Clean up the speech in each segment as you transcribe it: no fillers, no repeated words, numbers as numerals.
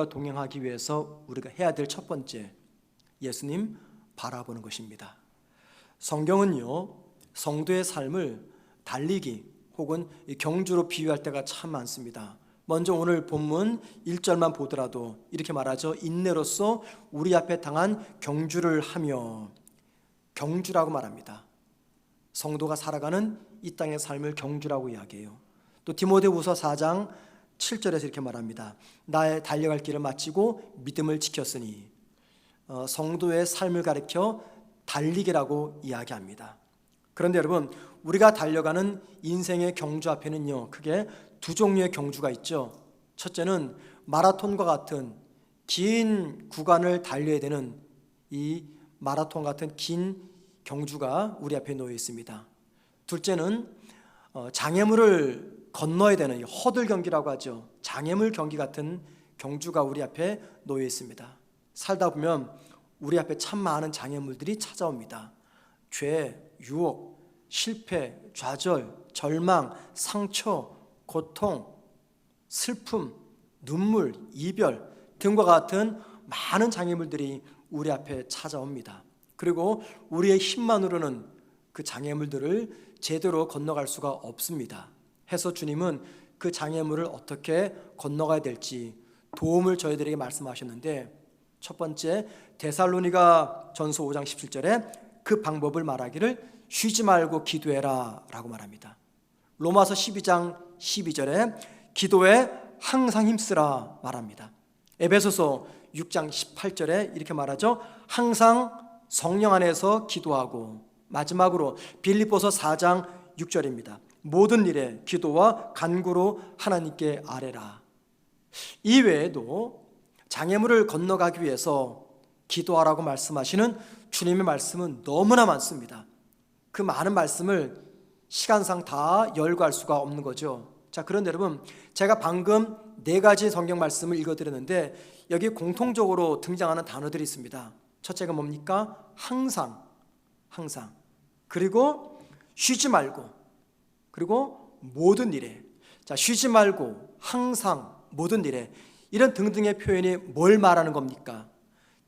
동행하기 위해서 우리가 해야 될 첫 번째, 예수님 바라보는 것입니다. 성경은요, 성도의 삶을 달리기 혹은 경주로 비유할 때가 참 많습니다. 먼저 오늘 본문 1절만 보더라도 이렇게 말하죠. 인내로서 우리 앞에 당한 경주를 하며, 경주라고 말합니다. 성도가 살아가는 이 땅의 삶을 경주라고 이야기해요. 또 디모데후서 4장 7절에서 이렇게 말합니다. 나의 달려갈 길을 마치고 믿음을 지켰으니, 성도의 삶을 가리켜 달리기라고 이야기합니다. 그런데 여러분, 우리가 달려가는 인생의 경주 앞에는요, 크게 두 종류의 경주가 있죠. 첫째는 마라톤과 같은 긴 구간을 달려야 되는 이 마라톤 같은 긴 경주가 우리 앞에 놓여 있습니다. 둘째는 장애물을 건너야 되는 허들 경기라고 하죠. 장애물 경기 같은 경주가 우리 앞에 놓여 있습니다. 살다 보면 우리 앞에 참 많은 장애물들이 찾아옵니다. 죄, 유혹, 실패, 좌절, 절망, 상처, 고통, 슬픔, 눈물, 이별 등과 같은 많은 장애물들이 우리 앞에 찾아옵니다. 그리고 우리의 힘만으로는 그 장애물들을 제대로 건너갈 수가 없습니다. 해서 주님은 그 장애물을 어떻게 건너가야 될지 도움을 저희들에게 말씀하셨는데, 첫 번째 데살로니가 전서 5장 17절에 그 방법을 말하기를 쉬지 말고 기도해라 라고 말합니다. 로마서 12장 12절에 기도에 항상 힘쓰라 말합니다. 에베소서 6장 18절에 이렇게 말하죠. 항상 성령 안에서 기도하고, 마지막으로 빌립보서 4장 6절입니다. 모든 일에 기도와 간구로 하나님께 아뢰라. 이 외에도 장애물을 건너가기 위해서 기도하라고 말씀하시는 주님의 말씀은 너무나 많습니다. 그 많은 말씀을 시간상 다 열거할 수가 없는 거죠. 자, 그런데 여러분, 제가 방금 4가지 성경 말씀을 읽어드렸는데 여기 공통적으로 등장하는 단어들이 있습니다. 첫째가 뭡니까? 항상, 그리고 쉬지 말고, 그리고 모든 일에. 자, 쉬지 말고, 항상, 모든 일에, 이런 등등의 표현이 뭘 말하는 겁니까?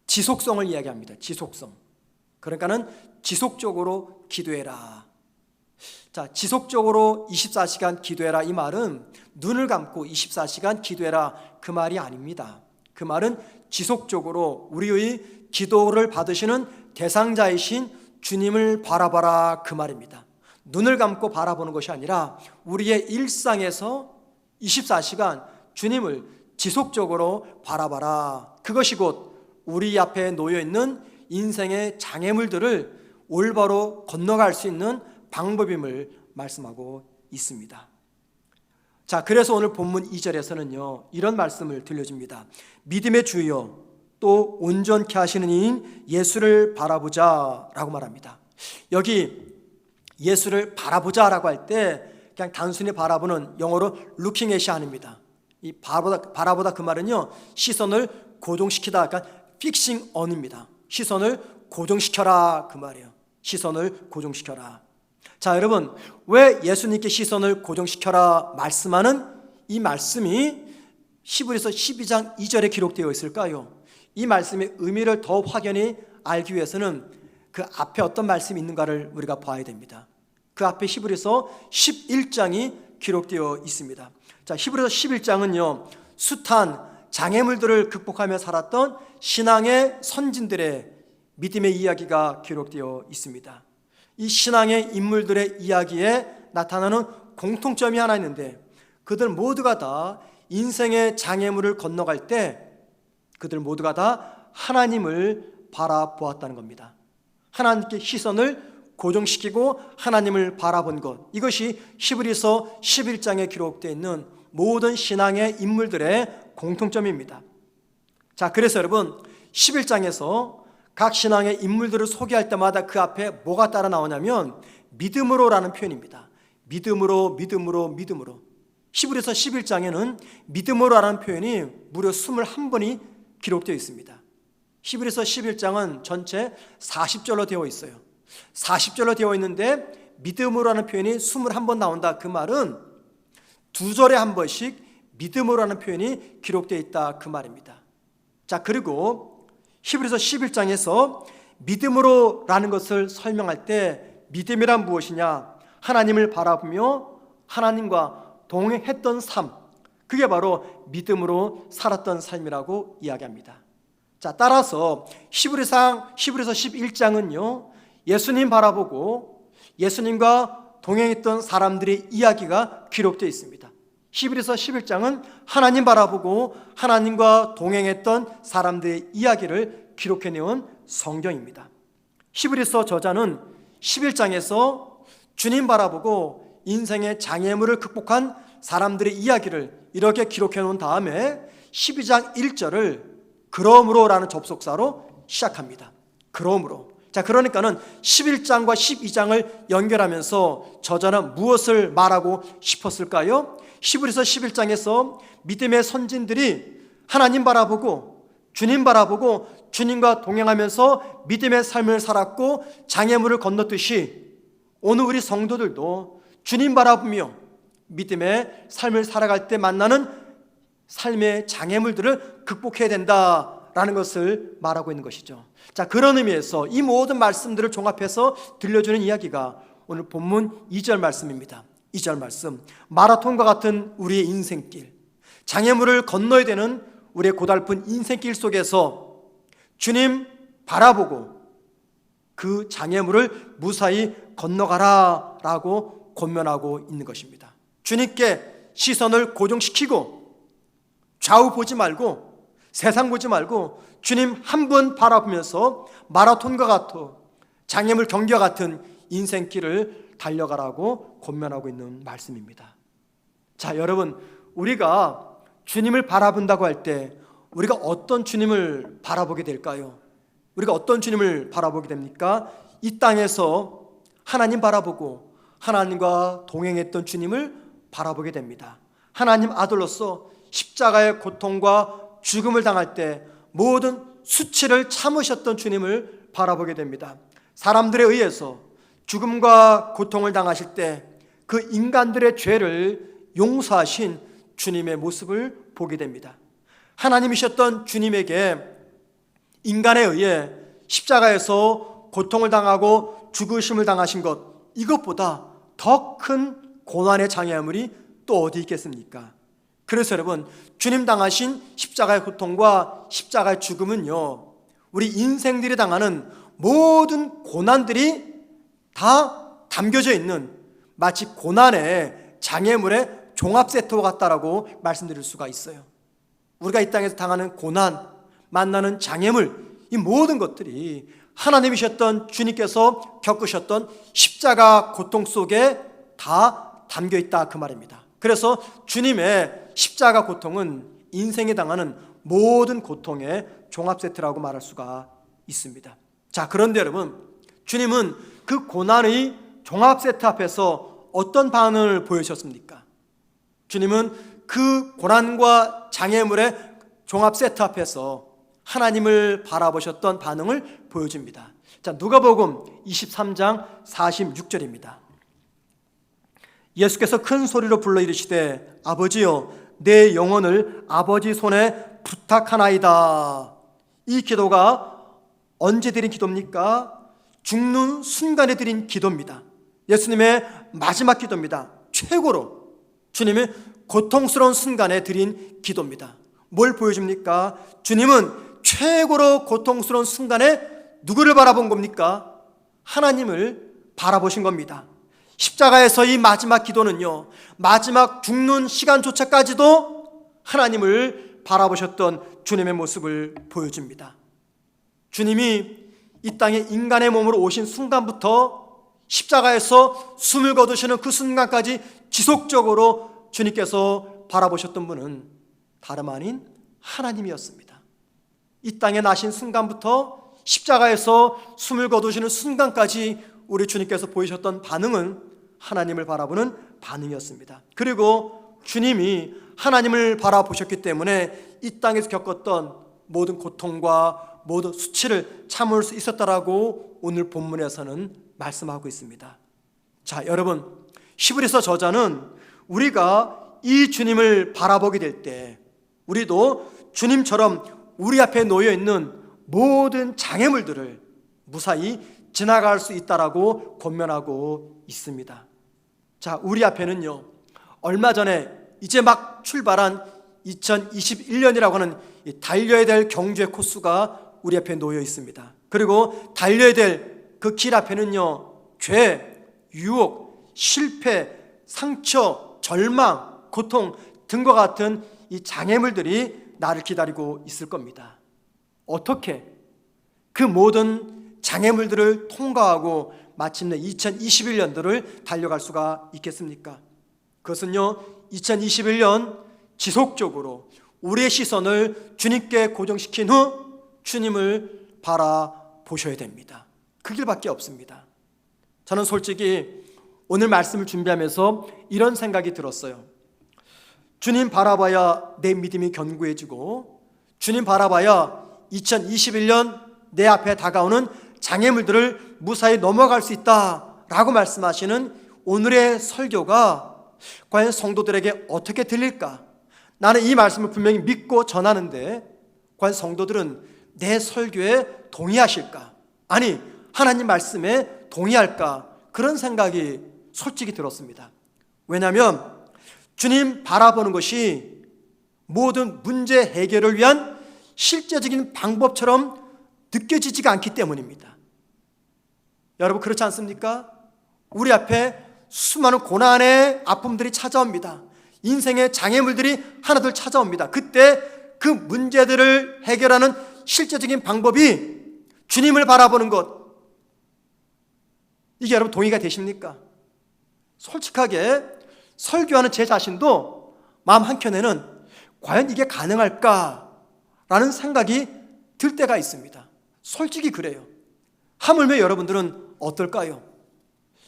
지속성을 이야기합니다. 지속성. 그러니까는 지속적으로 기도해라. 자, 지속적으로 24시간 기도해라, 이 말은 눈을 감고 24시간 기도해라 그 말이 아닙니다. 그 말은 지속적으로 우리의 기도를 받으시는 대상자이신 주님을 바라봐라 그 말입니다. 눈을 감고 바라보는 것이 아니라 우리의 일상에서 24시간 주님을 지속적으로 바라봐라. 그것이 곧 우리 앞에 놓여있는 인생의 장애물들을 올바로 건너갈 수 있는 방법임을 말씀하고 있습니다. 자, 그래서 오늘 본문 2절에서는요 이런 말씀을 들려줍니다. 믿음의 주여 또 온전케 하시는 이인 예수를 바라보자 라고 말합니다. 여기 예수를 바라보자 라고 할 때 그냥 단순히 바라보는, 영어로 looking at이 아닙니다. 이 바라보다 그 말은요 시선을 고정시키다, 그러니까 fixing on입니다. 시선을 고정시켜라 그 말이에요. 시선을 고정시켜라. 자, 여러분, 왜 예수님께 시선을 고정시켜라 말씀하는 이 말씀이 히브리서 12장 2절에 기록되어 있을까요? 이 말씀의 의미를 더 확연히 알기 위해서는 그 앞에 어떤 말씀이 있는가를 우리가 봐야 됩니다. 그 앞에 히브리서 11장이 기록되어 있습니다. 자, 히브리서 11장은요 숱한 장애물들을 극복하며 살았던 신앙의 선진들의 믿음의 이야기가 기록되어 있습니다. 이 신앙의 인물들의 이야기에 나타나는 공통점이 하나 있는데, 그들 모두가 다 인생의 장애물을 건너갈 때 그들 모두가 다 하나님을 바라보았다는 겁니다. 하나님께 시선을 고정시키고 하나님을 바라본 것, 이것이 히브리서 11장에 기록되어 있는 모든 신앙의 인물들의 공통점입니다. 자, 그래서 여러분 11장에서 각 신앙의 인물들을 소개할 때마다 그 앞에 뭐가 따라 나오냐면 믿음으로라는 표현입니다. 믿음으로. 히브리서 11장에는 믿음으로라는 표현이 무려 21번이 기록되어 있습니다. 히브리서 11장은 전체 40절로 되어 있어요. 40절로 되어 있는데 믿음으로라는 표현이 21번 나온다. 그 말은 2절에 한 번씩 믿음으로라는 표현이 기록되어 있다 그 말입니다. 자, 그리고 히브리서 11장에서 믿음으로라는 것을 설명할 때 믿음이란 무엇이냐? 하나님을 바라보며 하나님과 동행했던 삶, 그게 바로 믿음으로 살았던 삶이라고 이야기합니다. 자, 따라서 히브리서 11장은요, 예수님 바라보고 예수님과 동행했던 사람들의 이야기가 기록되어 있습니다. 히브리서 11장은 하나님 바라보고 하나님과 동행했던 사람들의 이야기를 기록해내온 성경입니다. 히브리서 저자는 11장에서 주님 바라보고 인생의 장애물을 극복한 사람들의 이야기를 이렇게 기록해 놓은 다음에 12장 1절을 그러므로라는 접속사로 시작합니다. 그러므로. 자, 그러니까는 11장과 12장을 연결하면서 저자는 무엇을 말하고 싶었을까요? 히브리서 11장에서 믿음의 선진들이 하나님 바라보고 주님 바라보고 주님과 동행하면서 믿음의 삶을 살았고 장애물을 건넜듯이 오늘 우리 성도들도 주님 바라보며 믿음의 삶을 살아갈 때 만나는 삶의 장애물들을 극복해야 된다라는 것을 말하고 있는 것이죠. 자, 그런 의미에서 이 모든 말씀들을 종합해서 들려주는 이야기가 오늘 본문 2절 말씀입니다. 2절 말씀, 마라톤과 같은 우리의 인생길, 장애물을 건너야 되는 우리의 고달픈 인생길 속에서 주님 바라보고 그 장애물을 무사히 건너가라 라고 권면하고 있는 것입니다. 주님께 시선을 고정시키고 좌우 보지 말고 세상 보지 말고 주님 한 분 바라보면서 마라톤과 같은 장애물 경기와 같은 인생길을 달려가라고 권면하고 있는 말씀입니다. 자, 여러분, 우리가 주님을 바라본다고 할 때 우리가 어떤 주님을 바라보게 될까요? 우리가 어떤 주님을 바라보게 됩니까? 이 땅에서 하나님 바라보고 하나님과 동행했던 주님을 바라보게 됩니다. 하나님 아들로서 십자가의 고통과 죽음을 당할 때 모든 수치를 참으셨던 주님을 바라보게 됩니다. 사람들에 의해서 죽음과 고통을 당하실 때 그 인간들의 죄를 용서하신 주님의 모습을 보게 됩니다. 하나님이셨던 주님에게 인간에 의해 십자가에서 고통을 당하고 죽으심을 당하신 것, 이것보다 더 큰 고난의 장애물이 또 어디 있겠습니까? 그래서 여러분, 주님 당하신 십자가의 고통과 십자가의 죽음은요, 우리 인생들이 당하는 모든 고난들이 다 담겨져 있는 마치 고난의 장애물의 종합 세트와 같다라고 말씀드릴 수가 있어요. 우리가 이 땅에서 당하는 고난, 만나는 장애물, 이 모든 것들이 하나님이셨던 주님께서 겪으셨던 십자가 고통 속에 다 담겨 있다, 그 말입니다. 그래서 주님의 십자가 고통은 인생에 당하는 모든 고통의 종합 세트라고 말할 수가 있습니다. 자, 그런데 여러분, 주님은 그 고난의 종합 세트 앞에서 어떤 반응을 보여주셨습니까? 주님은 그 고난과 장애물의 종합 세트 앞에서 하나님을 바라보셨던 반응을 보여줍니다. 자, 누가복음 23장 46절입니다. 예수께서 큰 소리로 불러 이르시되 아버지여 내 영혼을 아버지 손에 부탁하나이다. 이 기도가 언제 드린 기도입니까? 죽는 순간에 드린 기도입니다. 예수님의 마지막 기도입니다. 최고로 주님이 고통스러운 순간에 드린 기도입니다. 뭘 보여줍니까? 주님은 최고로 고통스러운 순간에 누구를 바라본 겁니까? 하나님을 바라보신 겁니다. 십자가에서 이 마지막 기도는요, 마지막 죽는 시간조차까지도 하나님을 바라보셨던 주님의 모습을 보여줍니다. 주님이 이 땅에 인간의 몸으로 오신 순간부터 십자가에서 숨을 거두시는 그 순간까지 지속적으로 주님께서 바라보셨던 분은 다름 아닌 하나님이었습니다. 이 땅에 나신 순간부터 십자가에서 숨을 거두시는 순간까지 우리 주님께서 보이셨던 반응은 하나님을 바라보는 반응이었습니다. 그리고 주님이 하나님을 바라보셨기 때문에 이 땅에서 겪었던 모든 고통과 모든 수치를 참을 수 있었다라고 오늘 본문에서는 말씀하고 있습니다. 자, 여러분, 히브리서 저자는 우리가 이 주님을 바라보게 될 때 우리도 주님처럼 우리 앞에 놓여 있는 모든 장애물들을 무사히 지나갈 수 있다라고 권면하고 있습니다. 자, 우리 앞에는요, 얼마 전에 이제 막 출발한 2021년이라고 하는 달려야 될 경주의 코스가 우리 앞에 놓여 있습니다. 그리고 달려야 될 그 길 앞에는요, 죄, 유혹, 실패, 상처, 절망, 고통 등과 같은 이 장애물들이 나를 기다리고 있을 겁니다. 어떻게 그 모든 장애물들을 통과하고 마침내 2021년도를 달려갈 수가 있겠습니까? 그것은요, 2021년 지속적으로 우리의 시선을 주님께 고정시킨 후 주님을 바라보셔야 됩니다. 그 길밖에 없습니다. 저는 솔직히 오늘 말씀을 준비하면서 이런 생각이 들었어요. 주님 바라봐야 내 믿음이 견고해지고, 주님 바라봐야 2021년 내 앞에 다가오는 장애물들을 무사히 넘어갈 수 있다라고 말씀하시는 오늘의 설교가 과연 성도들에게 어떻게 들릴까? 나는 이 말씀을 분명히 믿고 전하는데 과연 성도들은 내 설교에 동의하실까? 아니, 하나님 말씀에 동의할까? 그런 생각이 솔직히 들었습니다. 왜냐하면 주님 바라보는 것이 모든 문제 해결을 위한 실제적인 방법처럼 느껴지지가 않기 때문입니다. 여러분, 그렇지 않습니까? 우리 앞에 수많은 고난의 아픔들이 찾아옵니다. 인생의 장애물들이 하나둘 찾아옵니다. 그때 그 문제들을 해결하는 실제적인 방법이 주님을 바라보는 것, 이게 여러분 동의가 되십니까? 솔직하게 설교하는 제 자신도 마음 한켠에는 과연 이게 가능할까라는 생각이 들 때가 있습니다. 솔직히 그래요. 하물며 여러분들은 어떨까요?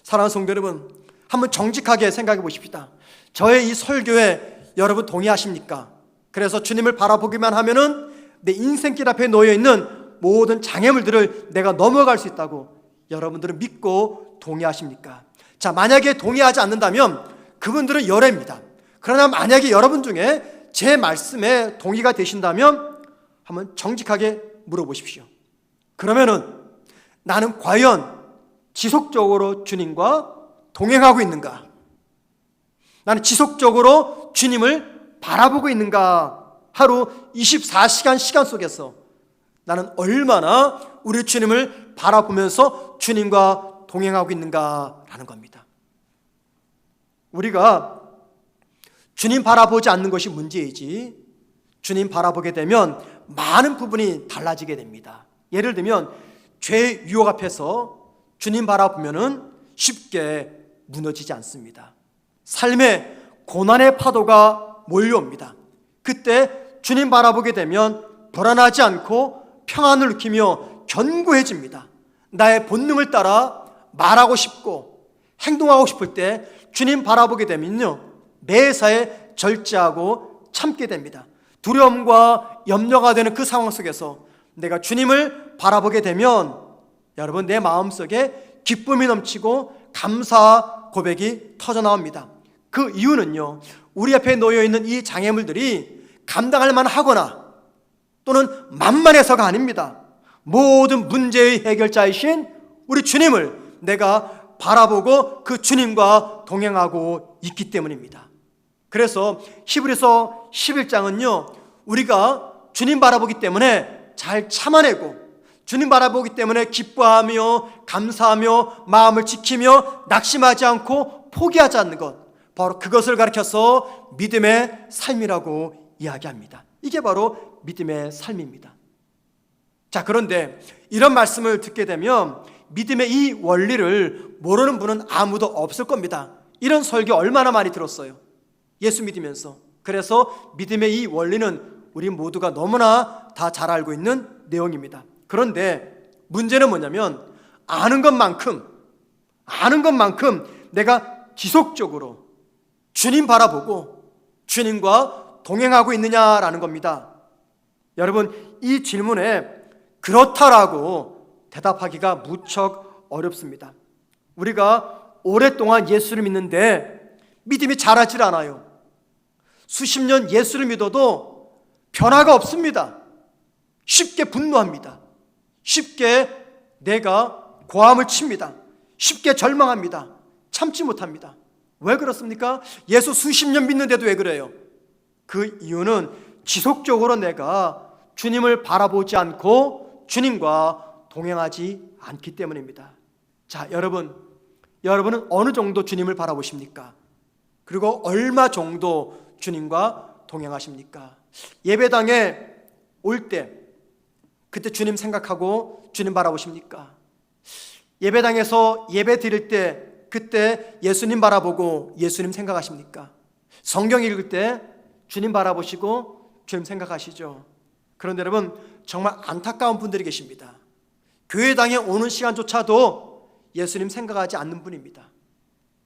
사랑하는 성도 여러분, 한번 정직하게 생각해 보십시다. 저의 이 설교에 여러분 동의하십니까? 그래서 주님을 바라보기만 하면은 내 인생길 앞에 놓여 있는 모든 장애물들을 내가 넘어갈 수 있다고 여러분들은 믿고 동의하십니까? 자, 만약에 동의하지 않는다면 그분들은 열애입니다. 그러나 만약에 여러분 중에 제 말씀에 동의가 되신다면 한번 정직하게 물어보십시오. 그러면은 나는 과연 지속적으로 주님과 동행하고 있는가? 나는 지속적으로 주님을 바라보고 있는가? 하루 24시간 시간 속에서 나는 얼마나 우리 주님을 바라보면서 주님과 동행하고 있는가라는 겁니다. 우리가 주님 바라보지 않는 것이 문제이지, 주님 바라보게 되면 많은 부분이 달라지게 됩니다. 예를 들면 죄의 유혹 앞에서 주님 바라보면은 쉽게 무너지지 않습니다. 삶의 고난의 파도가 몰려옵니다. 그때 주님 바라보게 되면 불안하지 않고 평안을 느끼며 견고해집니다. 나의 본능을 따라 말하고 싶고 행동하고 싶을 때 주님 바라보게 되면요, 매사에 절제하고 참게 됩니다. 두려움과 염려가 되는 그 상황 속에서 내가 주님을 바라보게 되면 여러분, 내 마음속에 기쁨이 넘치고 감사 고백이 터져나옵니다. 그 이유는요, 우리 앞에 놓여있는 이 장애물들이 감당할 만하거나 또는 만만해서가 아닙니다. 모든 문제의 해결자이신 우리 주님을 내가 바라보고 그 주님과 동행하고 있기 때문입니다. 그래서 히브리서 11장은요, 우리가 주님 바라보기 때문에 잘 참아내고 주님 바라보기 때문에 기뻐하며 감사하며 마음을 지키며 낙심하지 않고 포기하지 않는 것, 바로 그것을 가르쳐서 믿음의 삶이라고 이야기합니다. 이게 바로 믿음의 삶입니다. 자, 그런데 이런 말씀을 듣게 되면 믿음의 이 원리를 모르는 분은 아무도 없을 겁니다. 이런 설교 얼마나 많이 들었어요, 예수 믿으면서. 그래서 믿음의 이 원리는 우리 모두가 너무나 다 잘 알고 있는 내용입니다. 그런데 문제는 뭐냐면 아는 것만큼 내가 지속적으로 주님 바라보고 주님과 동행하고 있느냐라는 겁니다. 여러분, 이 질문에 그렇다라고 대답하기가 무척 어렵습니다. 우리가 오랫동안 예수를 믿는데 믿음이 자라질 않아요. 수십 년 예수를 믿어도 변화가 없습니다. 쉽게 분노합니다. 쉽게 내가 고함을 칩니다. 쉽게 절망합니다. 참지 못합니다. 왜 그렇습니까? 예수 수십 년 믿는데도 왜 그래요? 그 이유는 지속적으로 내가 주님을 바라보지 않고 주님과 동행하지 않기 때문입니다. 자, 여러분은 어느 정도 주님을 바라보십니까? 그리고 얼마 정도 주님과 동행하십니까? 예배당에 올 때 그때 주님 생각하고 주님 바라보십니까? 예배당에서 예배 드릴 때 그때 예수님 바라보고 예수님 생각하십니까? 성경 읽을 때 주님 바라보시고 주님 생각하시죠. 그런데 여러분, 정말 안타까운 분들이 계십니다. 교회당에 오는 시간조차도 예수님 생각하지 않는 분입니다.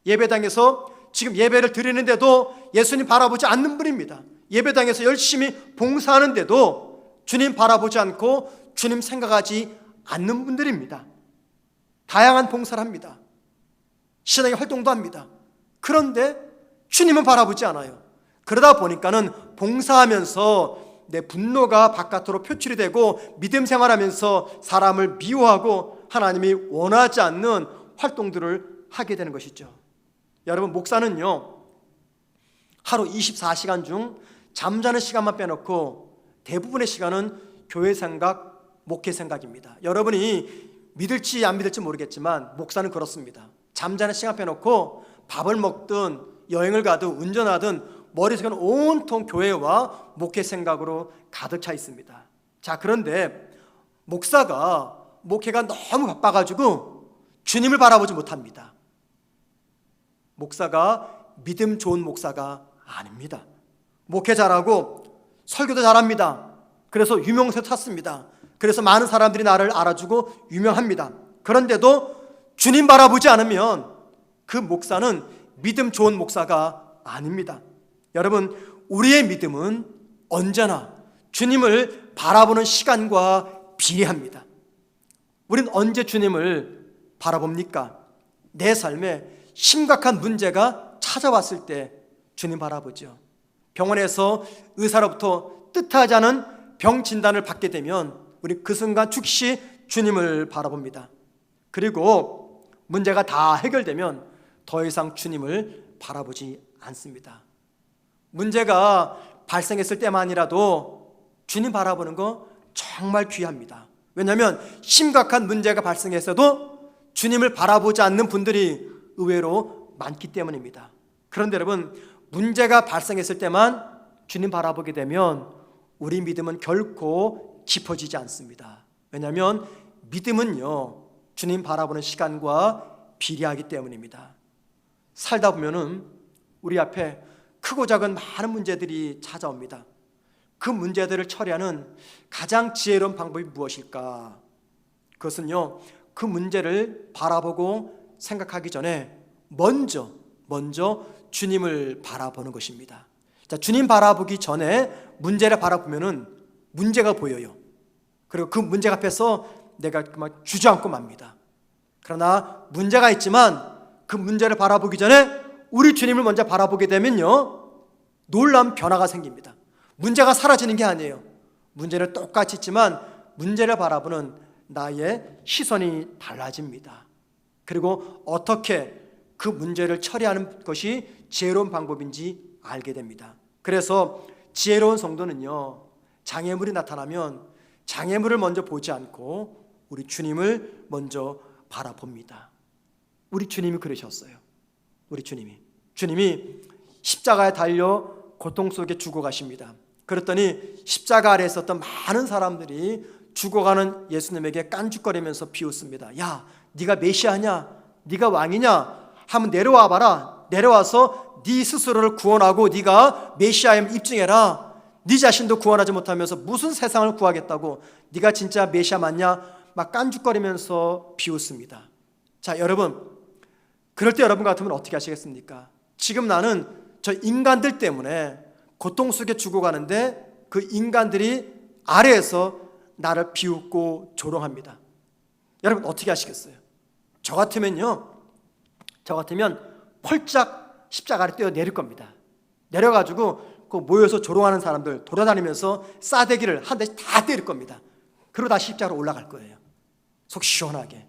예배당에서 지금 예배를 드리는데도 예수님 바라보지 않는 분입니다. 예배당에서 열심히 봉사하는데도 주님 바라보지 않고 주님 생각하지 않는 분들입니다. 다양한 봉사를 합니다. 신앙의 활동도 합니다. 그런데 주님은 바라보지 않아요. 그러다 보니까는 봉사하면서 내 분노가 바깥으로 표출이 되고 믿음 생활하면서 사람을 미워하고 하나님이 원하지 않는 활동들을 하게 되는 것이죠. 여러분, 목사는요, 하루 24시간 중 잠자는 시간만 빼놓고 대부분의 시간은 교회 생각, 목회 생각입니다. 여러분이 믿을지 안 믿을지 모르겠지만 목사는 그렇습니다. 잠자는 시간 빼놓고 밥을 먹든 여행을 가든 운전하든 머릿속에는 온통 교회와 목회 생각으로 가득 차 있습니다. 자, 그런데 목회가 너무 바빠가지고 주님을 바라보지 못합니다. 목사가 믿음 좋은 목사가 아닙니다. 목회 잘하고 설교도 잘합니다. 그래서 유명세 탔습니다. 그래서 많은 사람들이 나를 알아주고 유명합니다. 그런데도 주님 바라보지 않으면 그 목사는 믿음 좋은 목사가 아닙니다. 여러분, 우리의 믿음은 언제나 주님을 바라보는 시간과 비례합니다. 우린 언제 주님을 바라봅니까? 내 삶에 심각한 문제가 찾아왔을 때 주님 바라보죠. 병원에서 의사로부터 뜻하지 않은 병 진단을 받게 되면 우리 그 순간 즉시 주님을 바라봅니다. 그리고 문제가 다 해결되면 더 이상 주님을 바라보지 않습니다. 문제가 발생했을 때만이라도 주님 바라보는 거 정말 귀합니다. 왜냐하면 심각한 문제가 발생했어도 주님을 바라보지 않는 분들이 의외로 많기 때문입니다. 그런데 여러분, 문제가 발생했을 때만 주님 바라보게 되면 우리 믿음은 결코 깊어지지 않습니다. 왜냐하면 믿음은요, 주님 바라보는 시간과 비례하기 때문입니다. 살다 보면은 우리 앞에 크고 작은 많은 문제들이 찾아옵니다. 그 문제들을 처리하는 가장 지혜로운 방법이 무엇일까? 그것은요, 그 문제를 바라보고 생각하기 전에 먼저 주님을 바라보는 것입니다. 자, 주님 바라보기 전에 문제를 바라보면은 문제가 보여요. 그리고 그 문제 앞에서 내가 막 주저앉고 맙니다. 그러나 문제가 있지만 그 문제를 바라보기 전에 우리 주님을 먼저 바라보게 되면요, 놀라운 변화가 생깁니다. 문제가 사라지는 게 아니에요. 문제는 똑같이 있지만 문제를 바라보는 나의 시선이 달라집니다. 그리고 어떻게 그 문제를 처리하는 것이 지혜로운 방법인지 알게 됩니다. 그래서 지혜로운 성도는요, 장애물이 나타나면 장애물을 먼저 보지 않고 우리 주님을 먼저 바라봅니다. 우리 주님이 그러셨어요. 우리 주님이 십자가에 달려 고통 속에 죽어가십니다. 그랬더니 십자가 아래에 있었던 많은 사람들이 죽어가는 예수님에게 깐죽거리면서 비웃습니다. 야, 네가 메시아냐? 네가 왕이냐? 한번 내려와 봐라. 내려와서 네 스스로를 구원하고 네가 메시아임을 입증해라. 네 자신도 구원하지 못하면서 무슨 세상을 구하겠다고? 네가 진짜 메시아 맞냐? 막 깐죽거리면서 비웃습니다. 자, 여러분, 그럴 때 여러분 같으면 어떻게 하시겠습니까? 지금 나는 저 인간들 때문에 고통 속에 죽어가는데 그 인간들이 아래에서 나를 비웃고 조롱합니다. 여러분 어떻게 하시겠어요? 저 같으면 펄짝 십자가를 뛰어 내릴 겁니다. 내려가지고 그 모여서 조롱하는 사람들 돌아다니면서 싸대기를 한 대씩 다 때릴 겁니다. 그러고 다시 십자가로 올라갈 거예요. 속 시원하게.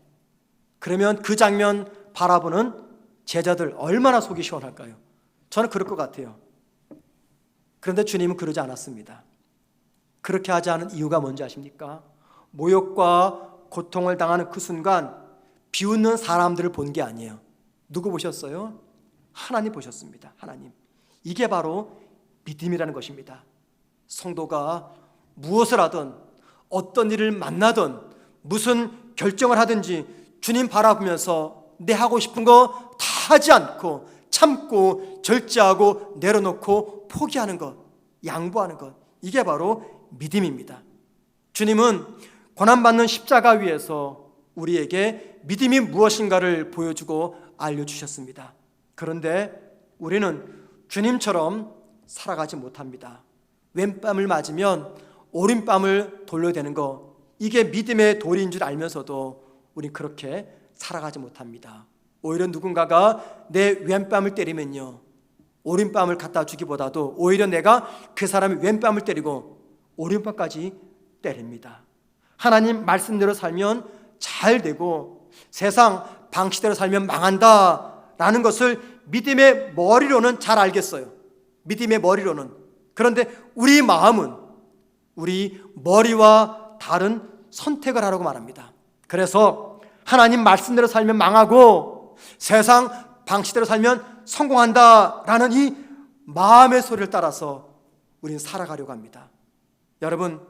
그러면 그 장면 바라보는 제자들 얼마나 속이 시원할까요? 저는 그럴 것 같아요. 그런데 주님은 그러지 않았습니다. 그렇게 하지 않은 이유가 뭔지 아십니까? 모욕과 고통을 당하는 그 순간 비웃는 사람들을 본 게 아니에요. 누구 보셨어요? 하나님 보셨습니다. 하나님. 이게 바로 믿음이라는 것입니다. 성도가 무엇을 하든 어떤 일을 만나든 무슨 결정을 하든지 주님 바라보면서 내 하고 싶은 거 다 하지 않고 참고 절제하고 내려놓고 포기하는 것, 양보하는 것, 이게 바로 믿음입니다. 주님은 고난받는 십자가 위에서 우리에게 믿음이 무엇인가를 보여주고 알려주셨습니다. 그런데 우리는 주님처럼 살아가지 못합니다. 왼뺨을 맞으면 오른뺨을 돌려대는 것, 이게 믿음의 도리인 줄 알면서도 우린 그렇게 살아가지 못합니다. 오히려 누군가가 내 왼뺨을 때리면요, 오른뺨을 갖다 주기보다도 오히려 내가 그 사람의 왼뺨을 때리고 오른뺨까지 때립니다. 하나님 말씀대로 살면 잘 되고 세상 방식대로 살면 망한다라는 것을 믿음의 머리로는 잘 알겠어요. 믿음의 머리로는. 그런데 우리 마음은 우리 머리와 다른 선택을 하라고 말합니다. 그래서 하나님 말씀대로 살면 망하고 세상 방식대로 살면 성공한다라는 이 마음의 소리를 따라서 우리는 살아가려고 합니다. 여러분,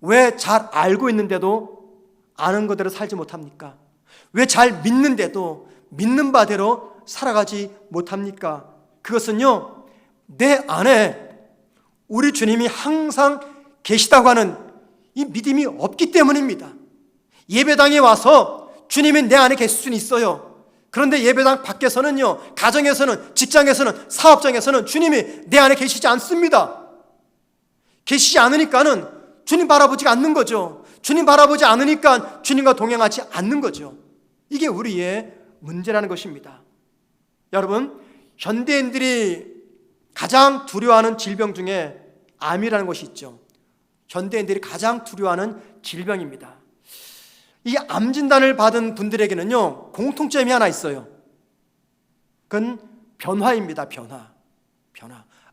왜 잘 알고 있는데도 아는 것대로 살지 못합니까? 왜 잘 믿는데도 믿는 바대로 살아가지 못합니까? 그것은요, 내 안에 우리 주님이 항상 계시다고 하는 이 믿음이 없기 때문입니다. 예배당에 와서 주님이 내 안에 계실 수는 있어요. 그런데 예배당 밖에서는요, 가정에서는, 직장에서는, 사업장에서는 주님이 내 안에 계시지 않습니다. 계시지 않으니까는 주님 바라보지 않는 거죠. 주님 바라보지 않으니까 주님과 동행하지 않는 거죠. 이게 우리의 문제라는 것입니다. 여러분, 현대인들이 가장 두려워하는 질병 중에 암이라는 것이 있죠. 현대인들이 가장 두려워하는 질병입니다. 이 암 진단을 받은 분들에게는요, 공통점이 하나 있어요. 그건 변화입니다. 변화.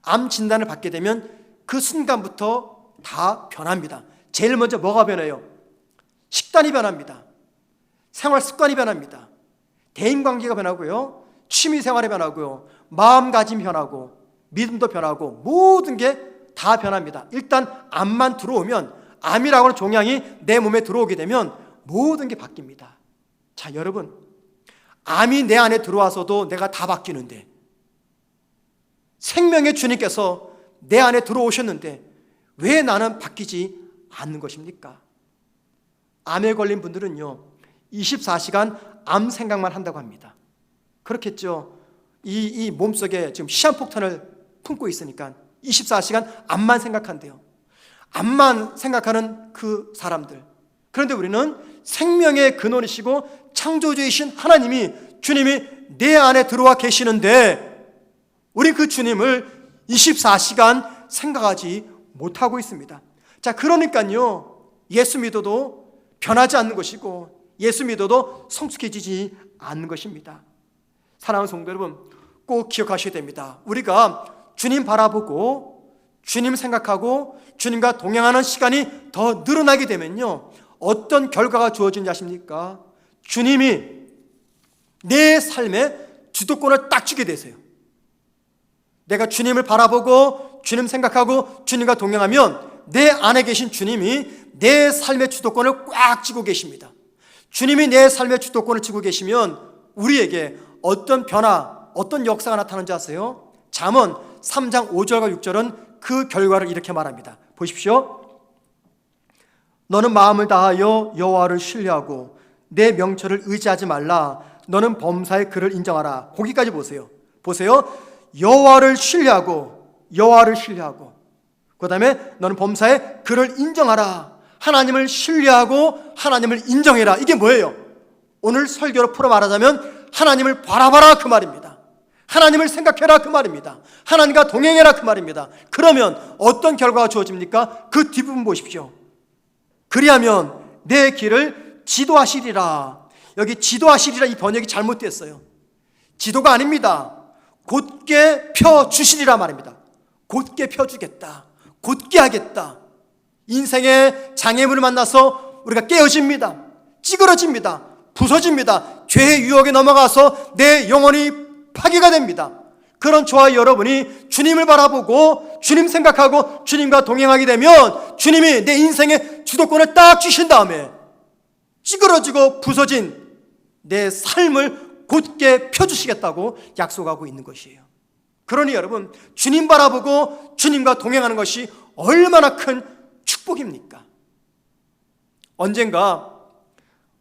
암 진단을 받게 되면 그 순간부터 다 변합니다. 제일 먼저 뭐가 변해요? 식단이 변합니다. 생활 습관이 변합니다. 대인관계가 변하고요, 취미생활이 변하고요, 마음가짐이 변하고 믿음도 변하고 모든 게 다 변합니다. 일단 암만 들어오면, 암이라고 하는 종양이 내 몸에 들어오게 되면 모든 게 바뀝니다. 자, 여러분, 암이 내 안에 들어와서도 내가 다 바뀌는데, 생명의 주님께서 내 안에 들어오셨는데 왜 나는 바뀌지 않는 것입니까? 암에 걸린 분들은요, 24시간 암 생각만 한다고 합니다. 그렇겠죠. 이 몸속에 지금 시한폭탄을 품고 있으니까 24시간 암만 생각한대요. 암만 생각하는 그 사람들. 그런데 우리는 생명의 근원이시고 창조주이신 하나님이, 주님이 내 안에 들어와 계시는데 우리 그 주님을 24시간 생각하지 못하고 있습니다. 자, 그러니까요, 예수 믿어도 변하지 않는 것이고 예수 믿어도 성숙해지지 않는 것입니다. 사랑하는 성도 여러분, 꼭 기억하셔야 됩니다. 우리가 주님 바라보고 주님 생각하고 주님과 동행하는 시간이 더 늘어나게 되면요, 어떤 결과가 주어지는지 아십니까? 주님이 내 삶에 주도권을 딱 주게 되세요. 내가 주님을 바라보고 주님 생각하고 주님과 동행하면 내 안에 계신 주님이 내 삶의 주도권을 꽉 쥐고 계십니다. 주님이 내 삶의 주도권을 쥐고 계시면 우리에게 어떤 변화, 어떤 역사가 나타나는지 아세요? 잠언 3장 5절과 6절은 그 결과를 이렇게 말합니다. 보십시오. 너는 마음을 다하여 여호와를 신뢰하고 내 명철을 의지하지 말라. 너는 범사의 그를 인정하라. 거기까지 보세요. 여호와를 신뢰하고 그 다음에 너는 범사의 그를 인정하라. 하나님을 신뢰하고 하나님을 인정해라. 이게 뭐예요? 오늘 설교로 풀어 말하자면 하나님을 바라봐라, 그 말입니다. 하나님을 생각해라 그 말입니다. 하나님과 동행해라 그 말입니다. 그러면 어떤 결과가 주어집니까? 그 뒷부분 보십시오. 그리하면 내 길을 지도하시리라. 여기 지도하시리라 이 번역이 잘못됐어요. 지도가 아닙니다. 곧게 펴주시리라 말입니다. 곧게 펴주겠다. 곧게 하겠다. 인생의 장애물을 만나서 우리가 깨어집니다. 찌그러집니다. 부서집니다. 죄의 유혹에 넘어가서 내 영혼이 파괴가 됩니다. 그런 저와 여러분이 주님을 바라보고 주님 생각하고 주님과 동행하게 되면 주님이 내 인생의 주도권을 딱 주신 다음에 찌그러지고 부서진 내 삶을 곧게 펴주시겠다고 약속하고 있는 것이에요. 그러니 여러분, 주님 바라보고 주님과 동행하는 것이 얼마나 큰 축복입니까? 언젠가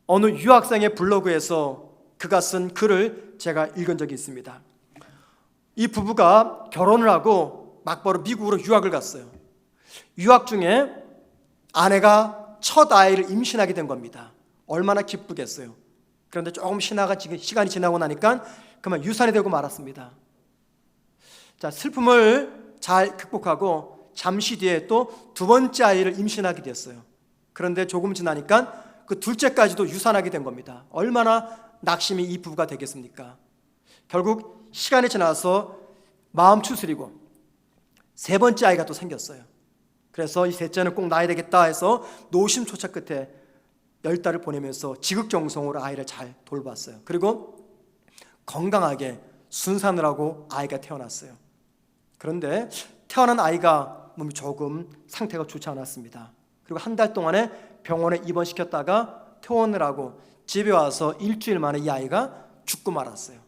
어느 유학생의 블로그에서 그가 쓴 글을 제가 읽은 적이 있습니다. 이 부부가 결혼을 하고 막바로 미국으로 유학을 갔어요. 유학 중에 아내가 첫 아이를 임신하게 된 겁니다. 얼마나 기쁘겠어요. 그런데 조금 시간이 지나고 나니까 그만 유산이 되고 말았습니다. 자, 슬픔을 잘 극복하고 잠시 뒤에 또 두 번째 아이를 임신하게 됐어요. 그런데 조금 지나니까 그 둘째까지도 유산하게 된 겁니다. 얼마나 낙심이 이 부부가 되겠습니까? 결국 시간이 지나서 마음 추스리고 세 번째 아이가 또 생겼어요. 그래서 이 셋째는 꼭 낳아야 되겠다 해서 노심초차 끝에 10달을 보내면서 지극정성으로 아이를 잘 돌봤어요. 그리고 건강하게 순산을 하고 아이가 태어났어요. 그런데 태어난 아이가 몸이 조금 상태가 좋지 않았습니다. 그리고 한 달 동안에 병원에 입원시켰다가 퇴원을 하고 집에 와서 일주일 만에 이 아이가 죽고 말았어요.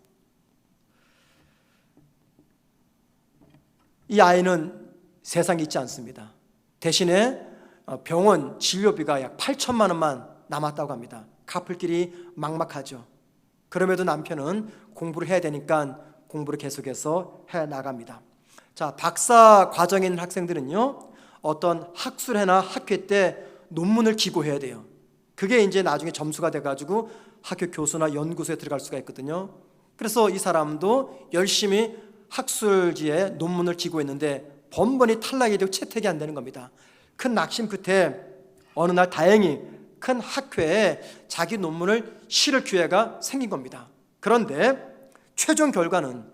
이 아이는 세상에 있지 않습니다. 대신에 병원 진료비가 약 8천만 원만 남았다고 합니다. 갚을 길이 막막하죠. 그럼에도 남편은 공부를 해야 되니까 공부를 계속해서 해 나갑니다. 자, 박사 과정에 있는 학생들은요, 어떤 학술회나 학회 때 논문을 기고해야 돼요. 그게 이제 나중에 점수가 돼가지고 학교 교수나 연구소에 들어갈 수가 있거든요. 그래서 이 사람도 열심히 학술지에 논문을 기고했는데 번번이 탈락이 되고 채택이 안 되는 겁니다. 큰 낙심 끝에 어느 날 다행히 큰 학회에 자기 논문을 실을 기회가 생긴 겁니다. 그런데 최종 결과는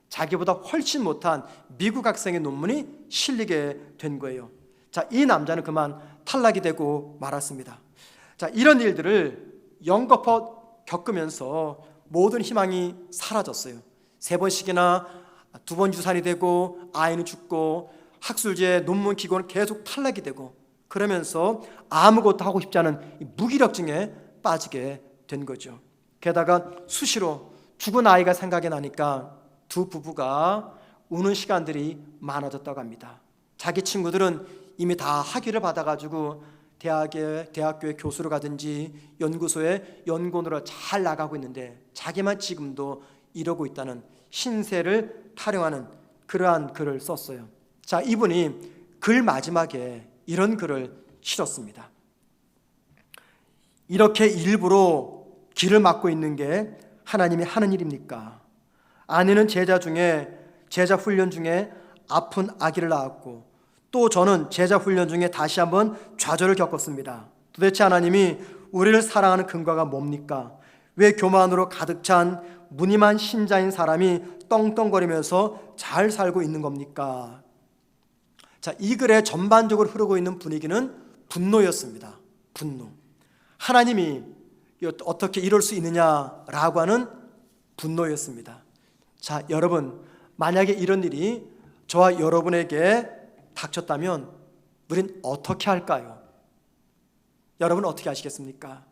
자기보다 훨씬 못한 미국 학생의 논문이 실리게 된 거예요. 자, 이 남자는 그만 탈락이 되고 말았습니다. 자, 이런 일들을 연거푸 겪으면서 모든 희망이 사라졌어요. 3번씩이나 2번 유산이 되고 아이는 죽고 학술지에 논문 기고는 계속 탈락이 되고 그러면서 아무것도 하고 싶지 않은 무기력증에 빠지게 된 거죠. 게다가 수시로 죽은 아이가 생각이 나니까 두 부부가 우는 시간들이 많아졌다고 합니다. 자기 친구들은 이미 다 학위를 받아가지고 대학교에 교수로 가든지 연구소에 연구원으로 잘 나가고 있는데 자기만 지금도 이러고 있다는 신세를 타령하는 그러한 글을 썼어요. 자, 이분이 글 마지막에 이런 글을 실었습니다. 이렇게 일부러 길을 막고 있는 게 하나님이 하는 일입니까? 아내는 제자 훈련 중에 아픈 아기를 낳았고 또 저는 제자 훈련 중에 다시 한번 좌절을 겪었습니다. 도대체 하나님이 우리를 사랑하는 근거가 뭡니까? 왜 교만으로 가득 찬 무늬만 신자인 사람이 떵떵거리면서 잘 살고 있는 겁니까? 자, 이 글에 전반적으로 흐르고 있는 분위기는 분노였습니다. 분노. 하나님이 어떻게 이럴 수 있느냐라고 하는 분노였습니다. 자, 여러분, 만약에 이런 일이 저와 여러분에게 닥쳤다면 우린 어떻게 할까요? 여러분 어떻게 하시겠습니까?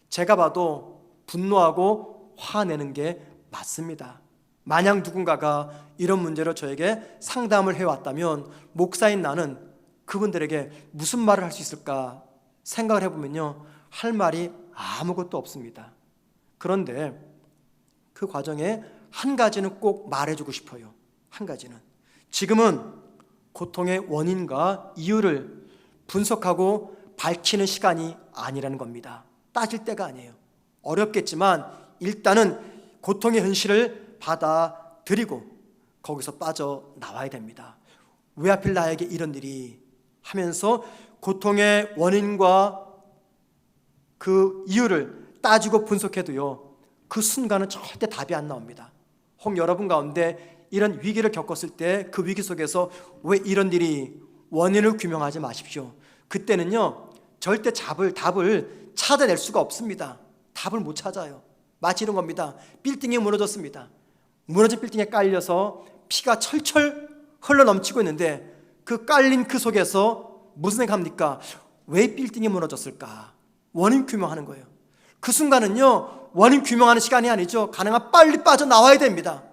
제가 봐도 분노하고 화내는 게 맞습니다. 만약 누군가가 이런 문제로 저에게 상담을 해왔다면 목사인 나는 그분들에게 무슨 말을 할 수 있을까 생각을 해보면요, 할 말이 아무것도 없습니다. 그런데 그 과정에 한 가지는 꼭 말해주고 싶어요. 한 가지는 지금은 고통의 원인과 이유를 분석하고 밝히는 시간이 아니라는 겁니다. 따질 때가 아니에요. 어렵겠지만 일단은 고통의 현실을 받아들여야 드리고 거기서 빠져나와야 됩니다. 왜 하필 나에게 이런 일이 하면서 고통의 원인과 그 이유를 따지고 분석해도요, 그 순간은 절대 답이 안 나옵니다. 혹 여러분 가운데 이런 위기를 겪었을 때 그 위기 속에서 왜 이런 일이, 원인을 규명하지 마십시오. 그때는요 절대 답을 찾아낼 수가 없습니다. 답을 못 찾아요. 마치 이런 겁니다. 빌딩이 무너졌습니다. 무너진 빌딩에 깔려서 피가 철철 흘러넘치고 있는데 그 깔린 그 속에서 무슨 생각합니까? 왜 빌딩이 무너졌을까? 원인 규명하는 거예요. 그 순간은요 원인 규명하는 시간이 아니죠. 가능한 빨리 빠져나와야 됩니다.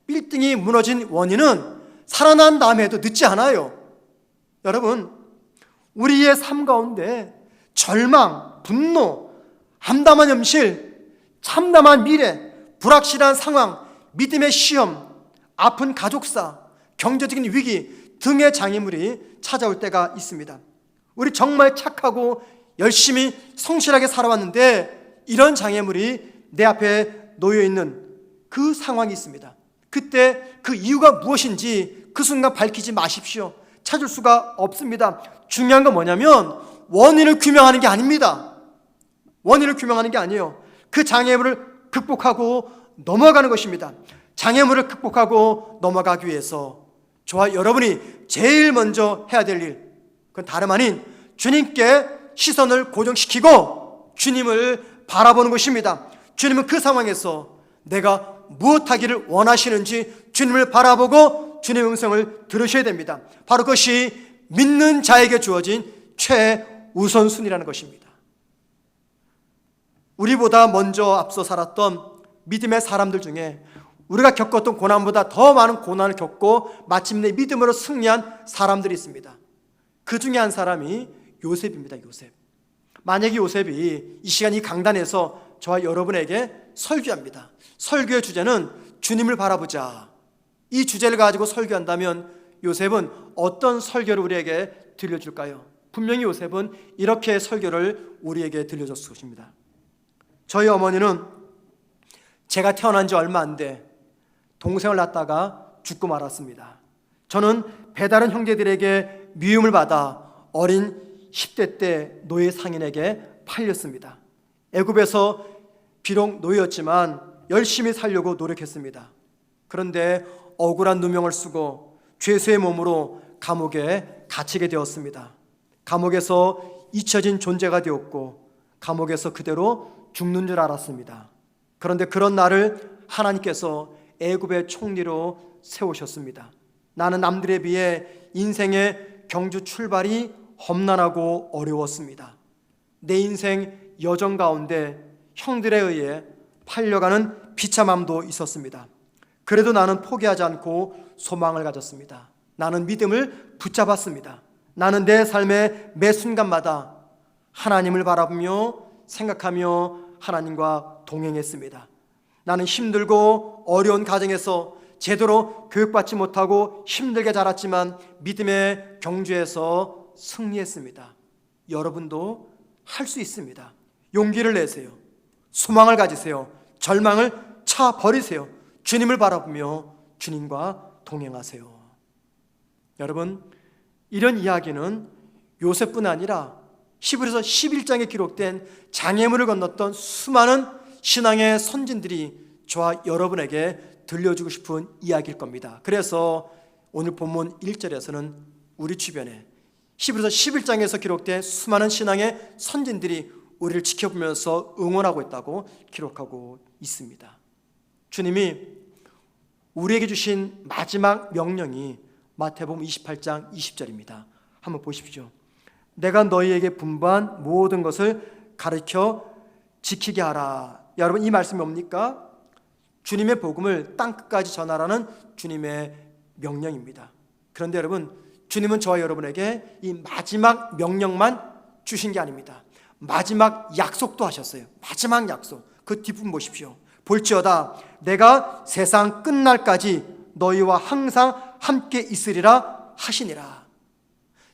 빌딩이 무너진 원인은 살아난 다음에도 늦지 않아요. 여러분, 우리의 삶 가운데 절망, 분노, 암담한 현실, 참담한 미래, 불확실한 상황, 믿음의 시험, 아픈 가족사, 경제적인 위기 등의 장애물이 찾아올 때가 있습니다. 우리 정말 착하고 열심히 성실하게 살아왔는데 이런 장애물이 내 앞에 놓여있는 그 상황이 있습니다. 그때 그 이유가 무엇인지 그 순간 밝히지 마십시오. 찾을 수가 없습니다. 중요한 건 뭐냐면 원인을 규명하는 게 아닙니다. 원인을 규명하는 게 아니에요. 그 장애물을 극복하고 넘어가는 것입니다. 장애물을 극복하고 넘어가기 위해서 저와 여러분이 제일 먼저 해야 될 일, 그건 다름 아닌 주님께 시선을 고정시키고 주님을 바라보는 것입니다. 주님은 그 상황에서 내가 무엇하기를 원하시는지 주님을 바라보고 주님의 음성을 들으셔야 됩니다. 바로 그것이 믿는 자에게 주어진 최우선순위라는 것입니다. 우리보다 먼저 앞서 살았던 믿음의 사람들 중에 우리가 겪었던 고난보다 더 많은 고난을 겪고 마침내 믿음으로 승리한 사람들이 있습니다. 그 중에 한 사람이 요셉입니다. 요셉. 만약에 요셉이 이 시간 이 강단에서 저와 여러분에게 설교합니다. 설교의 주제는 주님을 바라보자, 이 주제를 가지고 설교한다면 요셉은 어떤 설교를 우리에게 들려줄까요? 분명히 요셉은 이렇게 설교를 우리에게 들려줬을 것입니다. 저희 어머니는 제가 태어난 지 얼마 안 돼 동생을 낳다가 죽고 말았습니다. 저는 배다른 형제들에게 미움을 받아 어린 10대 때 노예 상인에게 팔렸습니다. 애굽에서 비록 노예였지만 열심히 살려고 노력했습니다. 그런데 억울한 누명을 쓰고 죄수의 몸으로 감옥에 갇히게 되었습니다. 감옥에서 잊혀진 존재가 되었고 감옥에서 그대로 죽는 줄 알았습니다. 그런데 그런 나를 하나님께서 애굽의 총리로 세우셨습니다. 나는 남들에 비해 인생의 경주 출발이 험난하고 어려웠습니다. 내 인생 여정 가운데 형들에 의해 팔려가는 비참함도 있었습니다. 그래도 나는 포기하지 않고 소망을 가졌습니다. 나는 믿음을 붙잡았습니다. 나는 내 삶의 매 순간마다 하나님을 바라보며 생각하며 하나님과 동행했습니다. 나는 힘들고 어려운 가정에서 제대로 교육받지 못하고 힘들게 자랐지만 믿음의 경주에서 승리했습니다. 여러분도 할 수 있습니다. 용기를 내세요. 소망을 가지세요. 절망을 차버리세요. 주님을 바라보며 주님과 동행하세요. 여러분, 이런 이야기는 요셉뿐 아니라 히브리서 11장에 기록된 장애물을 건넜던 수많은 신앙의 선진들이 저와 여러분에게 들려주고 싶은 이야기일 겁니다. 그래서 오늘 본문 1절에서는 우리 주변에 히브리서 11장에서 기록된 수많은 신앙의 선진들이 우리를 지켜보면서 응원하고 있다고 기록하고 있습니다. 주님이 우리에게 주신 마지막 명령이 마태복음 28장 20절입니다. 한번 보십시오. 내가 너희에게 분부한 모든 것을 가르쳐 지키게 하라. 여러분, 이 말씀이 뭡니까? 주님의 복음을 땅끝까지 전하라는 주님의 명령입니다. 그런데 여러분, 주님은 저와 여러분에게 이 마지막 명령만 주신 게 아닙니다. 마지막 약속도 하셨어요. 마지막 약속. 그 뒷부분 보십시오. 볼지어다 내가 세상 끝날까지 너희와 항상 함께 있으리라 하시니라.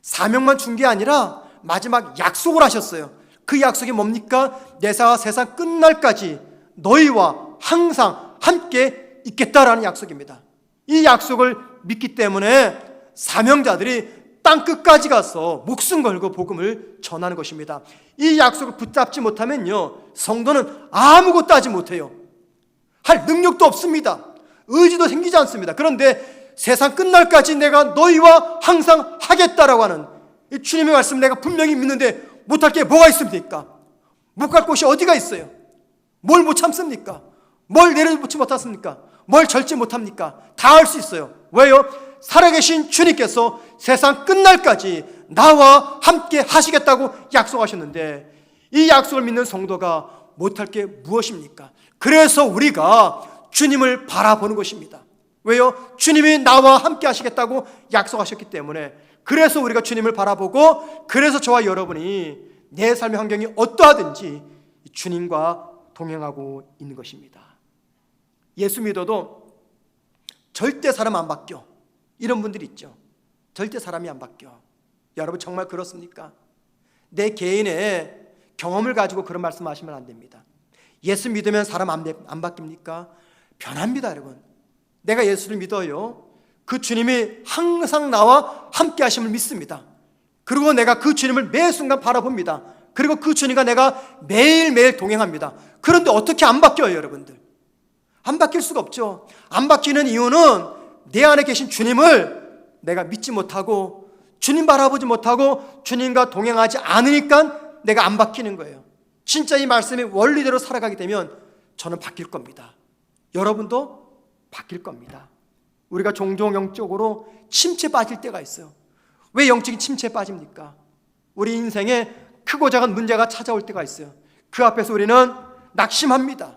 사명만 준 게 아니라 마지막 약속을 하셨어요. 그 약속이 뭡니까? 내가 세상 끝날까지 너희와 항상 함께 있겠다라는 약속입니다. 이 약속을 믿기 때문에 사명자들이 땅 끝까지 가서 목숨 걸고 복음을 전하는 것입니다. 이 약속을 붙잡지 못하면요, 성도는 아무것도 하지 못해요. 할 능력도 없습니다. 의지도 생기지 않습니다. 그런데 세상 끝날까지 내가 너희와 항상 하겠다라고 하는 이 주님의 말씀 내가 분명히 믿는데 못할 게 뭐가 있습니까? 못 갈 곳이 어디가 있어요? 뭘 못 참습니까? 뭘 내려놓지 못하십니까? 뭘 절제 못합니까? 다 할 수 있어요. 왜요? 살아계신 주님께서 세상 끝날까지 나와 함께 하시겠다고 약속하셨는데 이 약속을 믿는 성도가 못할 게 무엇입니까? 그래서 우리가 주님을 바라보는 것입니다. 왜요? 주님이 나와 함께 하시겠다고 약속하셨기 때문에, 그래서 우리가 주님을 바라보고, 그래서 저와 여러분이 내 삶의 환경이 어떠하든지 주님과 동행하고 있는 것입니다. 예수 믿어도 절대 사람 안 바뀌어, 이런 분들이 있죠. 절대 사람이 안 바뀌어. 여러분 정말 그렇습니까? 내 개인의 경험을 가지고 그런 말씀하시면 안 됩니다. 예수 믿으면 사람 안 바뀝니까? 변합니다. 여러분, 내가 예수를 믿어요. 그 주님이 항상 나와 함께 하심을 믿습니다. 그리고 내가 그 주님을 매 순간 바라봅니다. 그리고 그 주님과 내가 매일매일 동행합니다. 그런데 어떻게 안 바뀌어요, 여러분들? 안 바뀔 수가 없죠. 안 바뀌는 이유는 내 안에 계신 주님을 내가 믿지 못하고, 주님 바라보지 못하고 주님과 동행하지 않으니까 내가 안 바뀌는 거예요. 진짜 이 말씀의 원리대로 살아가게 되면 저는 바뀔 겁니다. 여러분도 바뀔 겁니다. 우리가 종종 영적으로 침체에 빠질 때가 있어요. 왜 영적인 침체에 빠집니까? 우리 인생에 크고 작은 문제가 찾아올 때가 있어요. 그 앞에서 우리는 낙심합니다.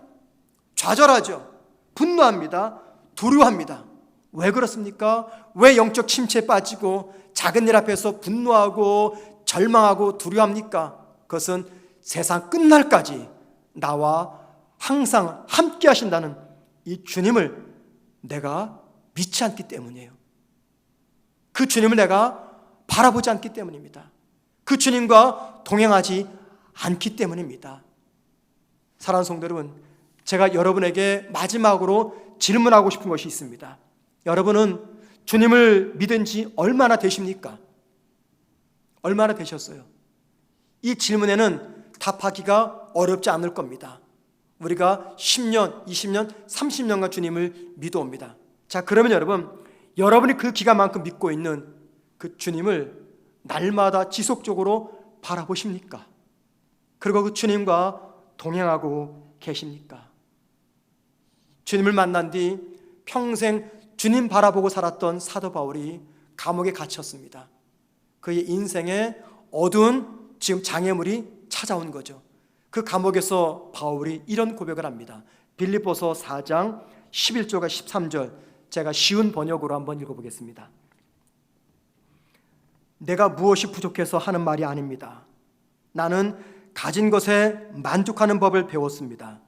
좌절하죠. 분노합니다. 두려워합니다. 왜 그렇습니까? 왜 영적 침체에 빠지고 작은 일 앞에서 분노하고 절망하고 두려워합니까? 그것은 세상 끝날까지 나와 항상 함께 하신다는 이 주님을 내가 믿지 않기 때문이에요. 그 주님을 내가 바라보지 않기 때문입니다. 그 주님과 동행하지 않기 때문입니다. 사랑하는 성도 여러분, 제가 여러분에게 마지막으로 질문하고 싶은 것이 있습니다. 여러분은 주님을 믿은 지 얼마나 되십니까? 얼마나 되셨어요? 이 질문에는 답하기가 어렵지 않을 겁니다. 우리가 10년, 20년, 30년간 주님을 믿어옵니다. 자, 그러면 여러분이 그 기간만큼 믿고 있는 그 주님을 날마다 지속적으로 바라보십니까? 그리고 그 주님과 동행하고 계십니까? 주님을 만난 뒤 평생 주님 바라보고 살았던 사도 바울이 감옥에 갇혔습니다. 그의 인생에 어두운 지금 장애물이 찾아온 거죠. 그 감옥에서 바울이 이런 고백을 합니다. 빌립보서 4장 11절과 13절, 제가 쉬운 번역으로 한번 읽어보겠습니다. 내가 무엇이 부족해서 하는 말이 아닙니다. 나는 가진 것에 만족하는 법을 배웠습니다.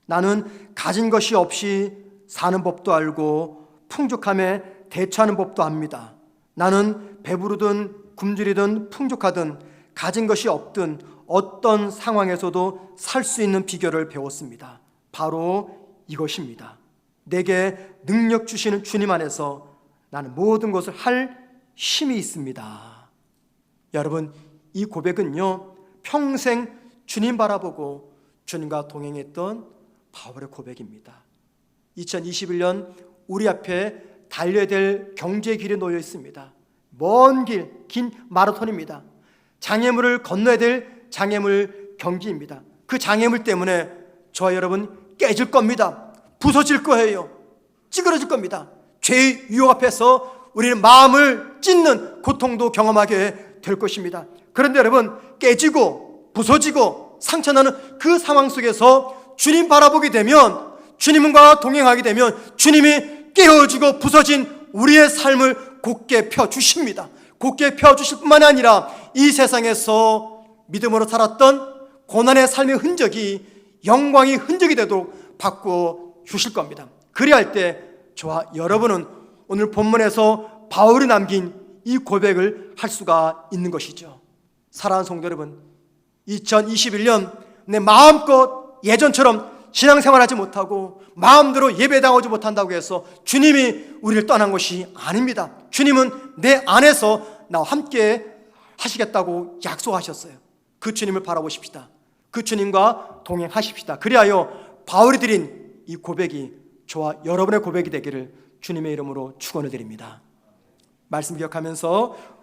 나는 가진 것이 없이 사는 법도 알고 풍족함에 대처하는 법도 압니다. 나는 배부르든 굶주리든 풍족하든 가진 것이 없든 어떤 상황에서도 살 수 있는 비결을 배웠습니다. 바로 이것입니다. 내게 능력 주시는 주님 안에서 나는 모든 것을 할 힘이 있습니다. 여러분, 이 고백은요, 평생 주님 바라보고 주님과 동행했던 바울의 고백입니다. 2021년 우리 앞에 달려야 될 경제의 길에 놓여 있습니다. 먼 길, 긴 마라톤입니다. 장애물을 건너야 될 장애물 경기입니다. 그 장애물 때문에 저와 여러분 깨질 겁니다. 부서질 거예요. 찌그러질 겁니다. 죄의 유혹 앞에서 우리는 마음을 찢는 고통도 경험하게 될 것입니다. 그런데 여러분, 깨지고 부서지고 상처나는 그 상황 속에서 주님 바라보게 되면, 주님과 동행하게 되면 주님이 깨어지고 부서진 우리의 삶을 곧게 펴주십니다. 곧게 펴주실 뿐만이 아니라 이 세상에서 믿음으로 살았던 고난의 삶의 흔적이 영광의 흔적이 되도록 바꾸어 주실 겁니다. 그리할 때 저와 여러분은 오늘 본문에서 바울이 남긴 이 고백을 할 수가 있는 것이죠. 사랑하는 성도 여러분, 2021년 내 마음껏 예전처럼 신앙생활하지 못하고 마음대로 예배당하지 못한다고 해서 주님이 우리를 떠난 것이 아닙니다. 주님은 내 안에서 나와 함께 하시겠다고 약속하셨어요. 그 주님을 바라보십시다. 그 주님과 동행하십시다. 그리하여 바울이 드린 이 고백이 저와 여러분의 고백이 되기를 주님의 이름으로 축원을 드립니다. 말씀 기억하면서